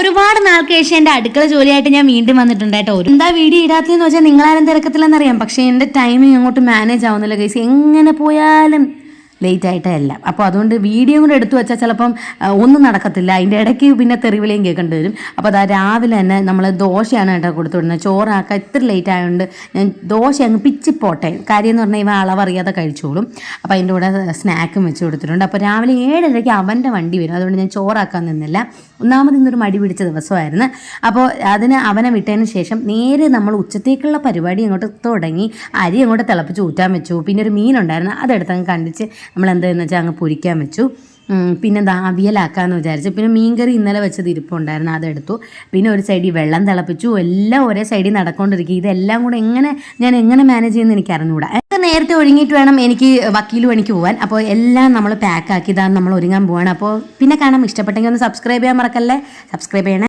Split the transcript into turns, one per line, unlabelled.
ഒരുപാട് നാൾക്ക് ശേഷം എൻ്റെ അടുക്കള ജോലിയായിട്ട് ഞാൻ വീണ്ടും വന്നിട്ടുണ്ട് കേട്ടോ. എന്താ വീഡിയോ ഇടാത്തതെന്ന് വെച്ചാൽ നിങ്ങളാരും തിരക്കത്തില്ലെന്നറിയാം, പക്ഷേ എൻ്റെ ടൈമിങ് അങ്ങോട്ട് മാനേജ് ആവുന്നില്ല ഗൈസ്. എങ്ങനെ പോയാലും ലേറ്റ് ആയിട്ടല്ല. അപ്പോൾ അതുകൊണ്ട് വീഡിയോ കൂടെ എടുത്തു വെച്ചാൽ ചിലപ്പം ഒന്നും നടക്കത്തില്ല. അതിൻ്റെ ഇടയ്ക്ക് പിന്നെ തെറിവിളിയും കേൾക്കേണ്ടി വരും. അപ്പോൾ അതാ രാവിലെ തന്നെ നമ്മൾ ദോശയാണ് കേട്ടോ കൊടുത്തു വിടുന്നത്. ചോറാക്കാൻ ഇത്ര ലേറ്റ് ആയതുകൊണ്ട് ഞാൻ ദോശ അങ്ങ് പിച്ചിപ്പോട്ടെ, കാര്യം എന്ന് പറഞ്ഞാൽ ഇവ അളവറിയാതെ കഴിച്ചോളും. അപ്പോൾ അതിൻ്റെ കൂടെ സ്നാക്കും വെച്ച് കൊടുത്തിട്ടുണ്ട്. അപ്പോൾ രാവിലെ 7:30 അവൻ്റെ വണ്ടി വരും, അതുകൊണ്ട് ഞാൻ ചോറാക്കാൻ നിന്നില്ല. ഒന്നാമത് ഇന്നൊരു മടി പിടിച്ച ദിവസമായിരുന്നു. അപ്പോൾ അതിന് അവനെ വിട്ടതിന് ശേഷം നേരെ നമ്മൾ ഉച്ചത്തേക്കുള്ള പരിപാടി അങ്ങോട്ട് തുടങ്ങി. അരി അങ്ങോട്ട് തിളപ്പിച്ച് ഊറ്റാൻ വെച്ചു. പിന്നെ ഒരു മീനുണ്ടായിരുന്നു, അതെടുത്തങ്ങ് കണ്ടിച്ച് നമ്മൾ എന്താണെന്ന് വെച്ചാൽ അങ്ങ് പൊരിക്കാൻ വെച്ചു. പിന്നെ എന്താ അവിയലാക്കാമെന്ന് വിചാരിച്ചു. പിന്നെ മീൻകറി ഇന്നലെ വെച്ചത് ഇരിപ്പുണ്ടായിരുന്നു, അതെടുത്തു. പിന്നെ ഒരു സൈഡിൽ വെള്ളം തിളപ്പിച്ചു. എല്ലാം ഒരേ സൈഡിൽ നടക്കൊണ്ടിരിക്കും. ഇതെല്ലാം കൂടെ ഞാൻ എങ്ങനെ മാനേജ് ചെയ്യുമെന്ന് എനിക്ക് അറിഞ്ഞുകൂടാ. നേരത്തെ ഒരുങ്ങിയിട്ട് വേണം എനിക്ക് വക്കീൽ പണിക്ക് പോകാൻ. അപ്പോൾ എല്ലാം നമ്മൾ പാക്കാക്കി ഇതാണ് നമ്മൾ ഒരുങ്ങാൻ പോവാണ്. അപ്പോൾ പിന്നെ കാണാം. ഇഷ്ടപ്പെട്ടെങ്കിൽ ഒന്ന് സബ്സ്ക്രൈബ് ചെയ്യാൻ മറക്കല്ലേ. സബ്സ്ക്രൈബ് ചെയ്യണേ.